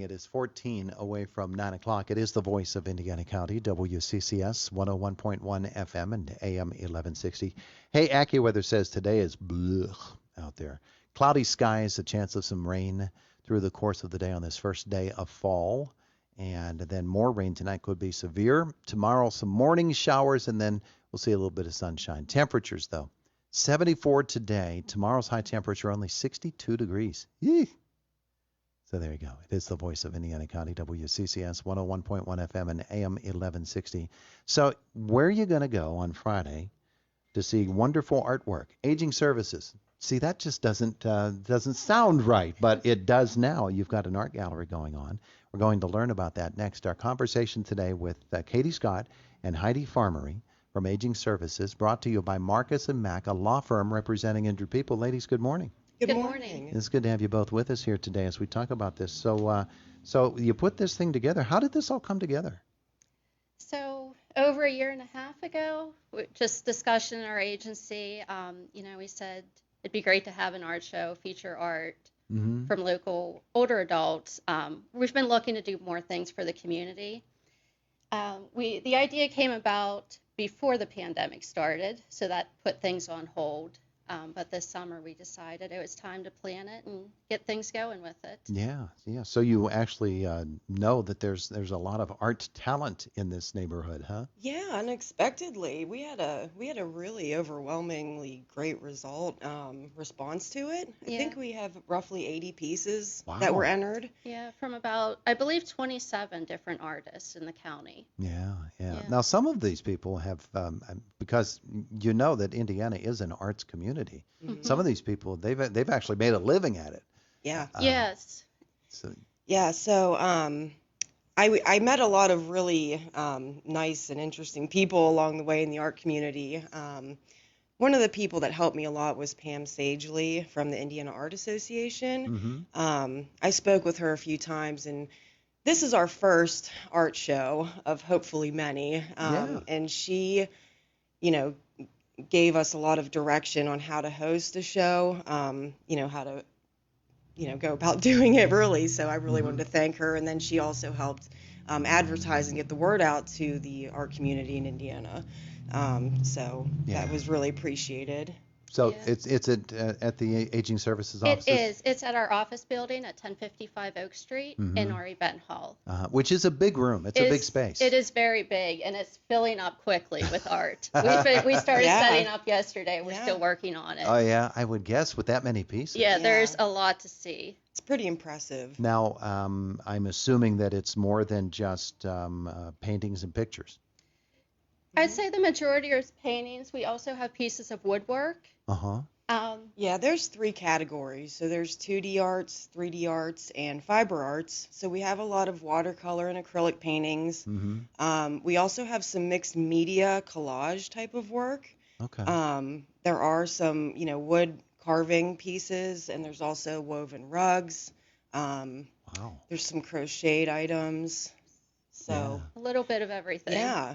It is 14 away from 9 o'clock. It is the voice of Indiana County, WCCS 101.1 FM and AM 1160. Hey, AccuWeather says today is blech out there. Cloudy skies, a chance of some rain through the course of the day on this first day of fall. And then more rain tonight could be severe. Tomorrow, some morning showers, and then we'll see a little bit of sunshine. Temperatures, though, 74 today. Tomorrow's high temperature only 62 degrees. Yee. So there you go. It is the voice of Indiana County, WCCS 101.1 FM and AM 1160. So where are you going to go on Friday to see wonderful artwork? Aging Services. See, that just doesn't sound right, but it does now. You've got an art gallery going on. We're going to learn about that next. Our conversation today with Katie Scott and Heidi Farmery from Aging Services, brought to you by Marcus & Mack, a law firm representing injured people. Ladies, good morning. Good morning. It's good to have you both with us here today as we talk about this. So you put this thing together. How did this all come together? So over a year and a half ago, just discussion in our agency, we said it'd be great to have an art show, feature art from local older adults. We've been looking to do more things for the community. The idea came about before the pandemic started, so that put things on hold. But this summer we decided it was time to plan it and get things going with it. Yeah. So you actually know that there's a lot of art talent in this neighborhood, huh? Yeah, unexpectedly, we had a really overwhelmingly great response to it. I think we have roughly 80 pieces that were entered. Yeah, from about, I believe, 27 different artists in the county. Yeah. Now, some of these people have, because you know that Indiana is an arts community. Some of these people, they've actually made a living at it. Yeah. Yes. So I met a lot of really nice and interesting people along the way in the art community. One of the people that helped me a lot was Pam Sagely from the Indiana Art Association. I spoke with her a few times, and this is our first art show of hopefully many. And she, gave us a lot of direction on how to host a show, how to go about doing it really. So I really wanted to thank her. And then she also helped advertise and get the word out to the art community in Indiana. That was really appreciated. So it's at the Aging Services office? It is. It's at our office building at 1055 Oak Street in our event hall. Which is a big room. It's a big space. It is very big, and it's filling up quickly with art. We started setting up yesterday. We're still working on it. Oh, yeah, I would guess with that many pieces. Yeah, there's a lot to see. It's pretty impressive. Now, I'm assuming that it's more than just paintings and pictures. I'd say the majority are paintings. We also have pieces of woodwork. There's 3 categories. So there's 2D arts, 3D arts, and fiber arts. So we have a lot of watercolor and acrylic paintings. We also have some mixed media collage type of work. Okay. There are some, wood carving pieces, and there's also woven rugs. There's some crocheted items. So a little bit of everything.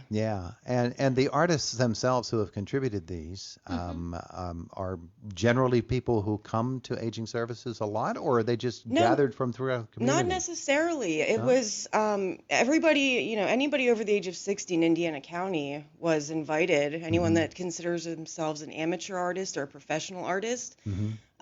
Yeah. And the artists themselves who have contributed these are generally people who come to Aging Services a lot, or are they just gathered from throughout the community? Not necessarily. It was everybody, anybody over the age of 60 in Indiana County was invited. Anyone that considers themselves an amateur artist or a professional artist,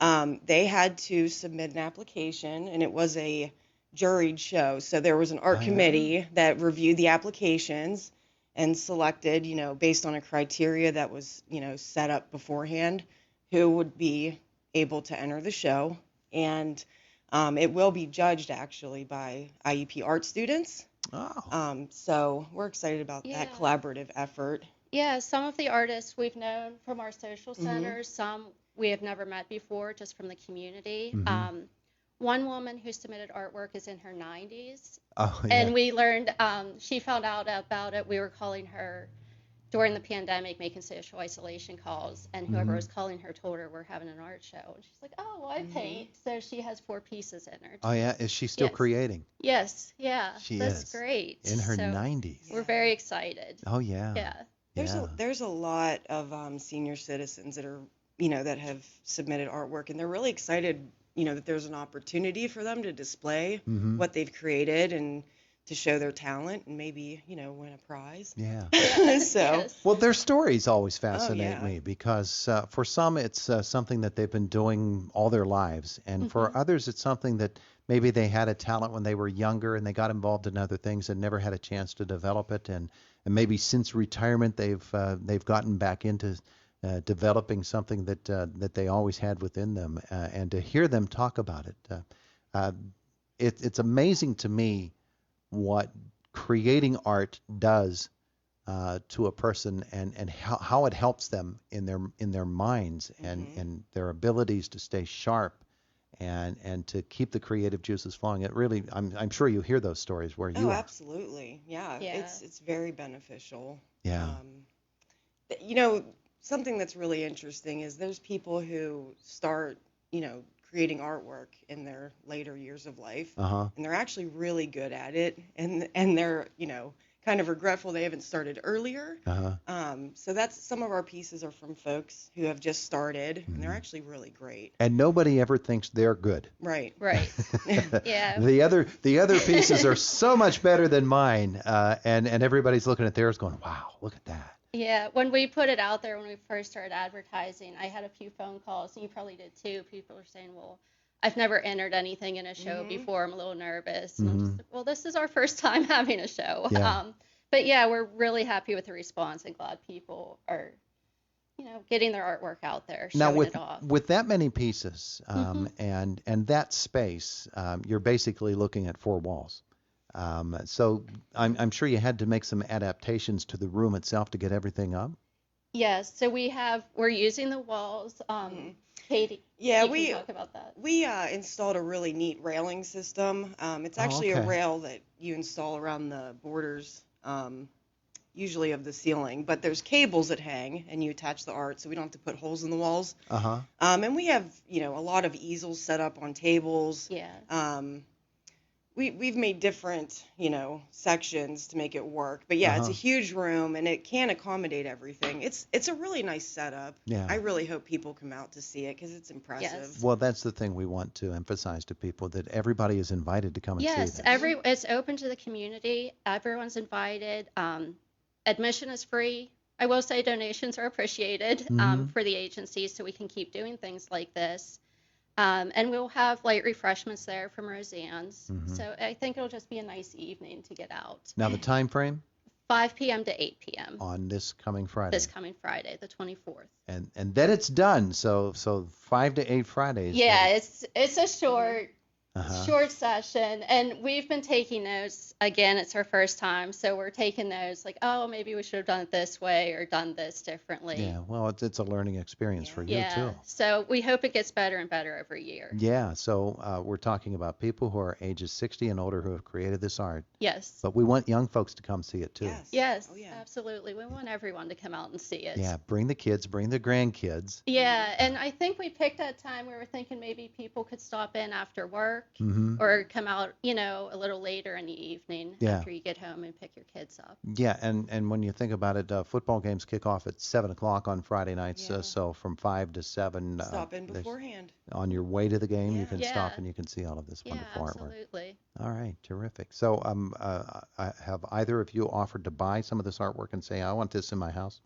they had to submit an application, and it was a juried show. So there was an art committee that reviewed the applications and selected, based on a criteria that was, set up beforehand, who would be able to enter the show. And it will be judged actually by IEP art students. So we're excited about that collaborative effort. Yeah, some of the artists we've known from our social centers, some we have never met before, just from the community. One woman who submitted artwork is in her 90s. And we learned, she found out about it. We were calling her during the pandemic, making social isolation calls, and whoever was calling her told her we're having an art show. And she's like, oh, well, I paint. So she has 4 pieces entered. Oh, yeah? Is she still creating? Yes, yeah. She That's is. great. In her 90s. We're very excited. Oh, yeah. Yeah. There's a lot of senior citizens that are, that have submitted artwork, and they're really excited, that there's an opportunity for them to display Mm-hmm. what they've created and to show their talent and maybe, win a prize. Yeah. So, Yes. Well, their stories always fascinate yeah. me because for some it's something that they've been doing all their lives, and for others it's something that maybe they had a talent when they were younger and they got involved in other things and never had a chance to develop it, and maybe since retirement they've gotten back into developing something that they always had within them, and to hear them talk about it, uh, it's amazing to me what creating art does to a person, and how it helps them in their minds and their abilities to stay sharp and to keep the creative juices flowing. It really, I'm sure you hear those stories where you Oh, are. absolutely. Yeah. Yeah. It's very beneficial. Yeah. Something that's really interesting is there's people who start, creating artwork in their later years of life, Uh-huh. and they're actually really good at it, and they're, kind of regretful they haven't started earlier. Uh-huh. So that's some of our pieces are from folks who have just started, and they're actually really great. And nobody ever thinks they're good. Right. Right. Yeah. The other pieces are so much better than mine, and everybody's looking at theirs going, wow, look at that. Yeah, when we put it out there, when we first started advertising, I had a few phone calls, and you probably did too. People were saying, well, I've never entered anything in a show before. I'm a little nervous. And I'm just like, well, this is our first time having a show. Yeah. But yeah, we're really happy with the response and glad people are, getting their artwork out there, showing Now it off. with that many pieces and that space, you're basically looking at four walls. So I'm sure you had to make some adaptations to the room itself to get everything up. Yes, so we're using the walls. Katie, Yeah, you can talk about that. We installed a really neat railing system. It's actually a okay. rail that you install around the borders, usually of the ceiling. But there's cables that hang, and you attach the art, so we don't have to put holes in the walls. Uh-huh. And we have, a lot of easels set up on tables. Yeah. We've made different, sections to make it work. But yeah, it's a huge room, and it can accommodate everything. It's a really nice setup. Yeah. I really hope people come out to see it because it's impressive. Yes. Well, that's the thing we want to emphasize to people, that everybody is invited to come and see Yes, this. it's open to the community. Everyone's invited. Admission is free. I will say donations are appreciated for the agency, so we can keep doing things like this. And we'll have light refreshments there from Roseanne's. So I think it'll just be a nice evening to get out. Now the time frame 5 p.m. to 8 p.m. on this coming Friday. this coming Friday, the 24th. And then it's done. So 5 to 8 Fridays. Yeah, it's a short Uh-huh. session, and we've been taking notes. Again, it's our first time, so we're taking notes like, oh, maybe we should have done it this way or done this differently. Yeah, well, it's a learning experience for you Yeah, too. so we hope it gets better and better every year. Yeah, so we're talking about people who are ages 60 and older who have created this art, Yes. but we want young folks to come see it too. Yes. Yes, Oh, yeah. absolutely. We want everyone to come out and see it. Yeah, bring the kids, bring the grandkids. Yeah, and I think we picked that time. We were thinking maybe people could stop in after work Mm-hmm. or come out, a little later in the evening Yeah. after you get home and pick your kids up. Yeah, and when you think about it, football games kick off at 7 o'clock on Friday nights, Yeah. so from 5 to 7. Stop in there's- beforehand. On your way to the game, you Yeah. can Yeah. stop and you can see all of this Yeah, wonderful artwork. absolutely. All right, terrific. So have either of you offered to buy some of this artwork and say, I want this in my house?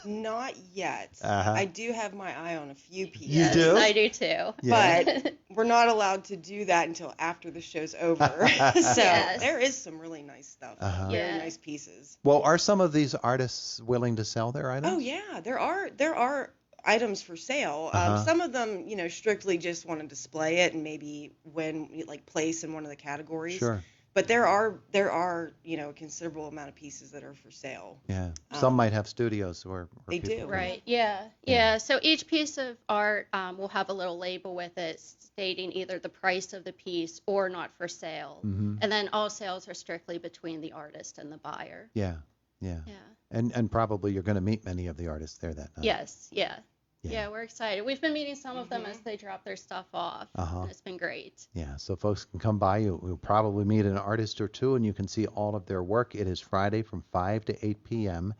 Not yet. Uh-huh. I do have my eye on a few pieces. You do? I do too. Yeah. But we're not allowed to do that until after the show's over. So Yes. there is some really nice stuff. Uh-huh. Very Yeah. nice pieces. Well, are some of these artists willing to sell their items? Oh yeah, there are items for sale. Uh-huh. Some of them, strictly just want to display it and maybe place in one of the categories. Sure. But there are a considerable amount of pieces that are for sale. Yeah. Some might have studios where They people do. can- Right. Yeah. So each piece of art will have a little label with it stating either the price of the piece or not for sale. Mhm. And then all sales are strictly between the artist and the buyer. Yeah. Yeah. Yeah. And probably you're going to meet many of the artists there that night. Yes. Yeah. Yeah. Yeah, we're excited. We've been meeting some of them as they drop their stuff off, Uh-huh. and it's been great. Yeah, so folks can come by. You'll probably meet an artist or two, and you can see all of their work. It is Friday from 5 to 8 p.m.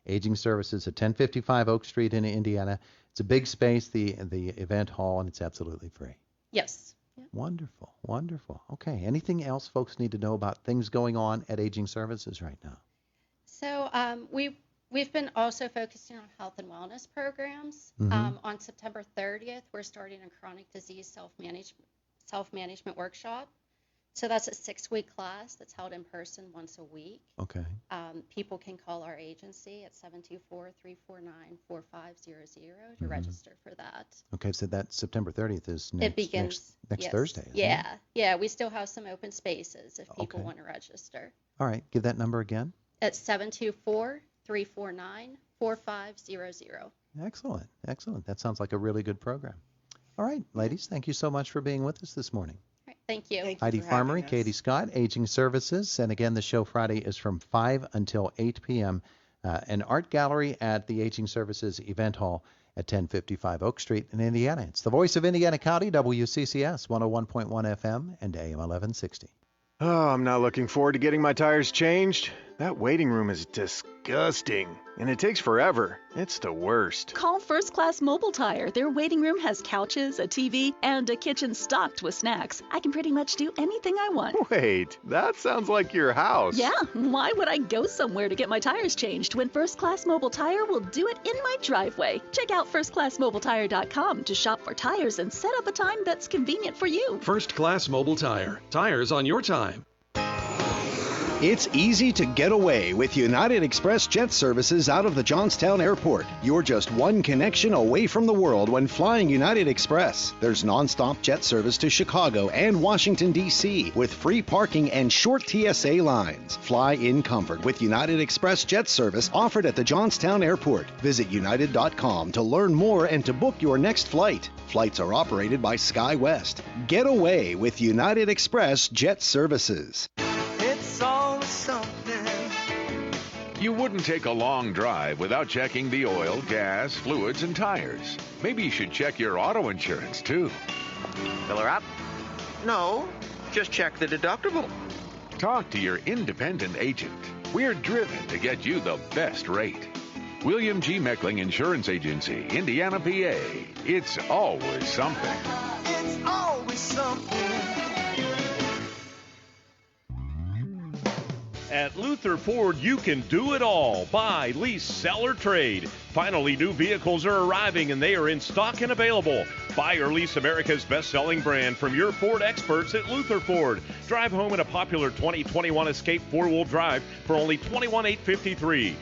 Aging Services at 1055 Oak Street in Indiana. It's a big space, the event hall, and it's absolutely free. Yes. Yeah. Wonderful, wonderful. Okay, anything else folks need to know about things going on at Aging Services right now? So we've been also focusing on health and wellness programs. On September 30th, we're starting a chronic disease self-management workshop. So that's a 6-week class that's held in person once a week. Okay. People can call our agency at 724-349-4500 to register for that. Okay, so that September 30th is It begins next yes. Thursday, isn't Yeah. it? Yeah, we still have some open spaces if people Okay. want to register. All right, give that number again. At 724-349-4500. Excellent, excellent. That sounds like a really good program. All right, ladies, thank you so much for being with us this morning. All right, thank you. Thank you Heidi for having Farmery, us. Katie Scott, Aging Services. And again, the show Friday is from 5 until 8 p.m. An art gallery at the Aging Services Event Hall at 1055 Oak Street in Indiana. It's the voice of Indiana County, WCCS 101.1 FM and AM 1160. Oh, I'm not looking forward to getting my tires changed. That waiting room is disgusting, and it takes forever. It's the worst. Call First Class Mobile Tire. Their waiting room has couches, a TV, and a kitchen stocked with snacks. I can pretty much do anything I want. Wait, that sounds like your house. Yeah, why would I go somewhere to get my tires changed when First Class Mobile Tire will do it in my driveway? Check out firstclassmobiletire.com to shop for tires and set up a time that's convenient for you. First Class Mobile Tire. Tires on your time. It's easy to get away with United Express jet services out of the Johnstown Airport. You're just one connection away from the world when flying United Express. There's nonstop jet service to Chicago and Washington, D.C. with free parking and short TSA lines. Fly in comfort with United Express jet service offered at the Johnstown Airport. Visit united.com to learn more and to book your next flight. Flights are operated by SkyWest. Get away with United Express jet services. It's always something. You wouldn't take a long drive without checking the oil, gas, fluids, and tires. Maybe you should check your auto insurance, too. Fill her up? No, just check the deductible. Talk to your independent agent. We're driven to get you the best rate. William G. Meckling Insurance Agency, Indiana, PA. It's always something. It's always something. At Luther Ford, you can do it all. Buy, lease, sell, or trade. Finally, new vehicles are arriving and they are in stock and available. Buy or lease America's best-selling brand from your Ford experts at Luther Ford. Drive home in a popular 2021 Escape 4-wheel drive for only $21,853.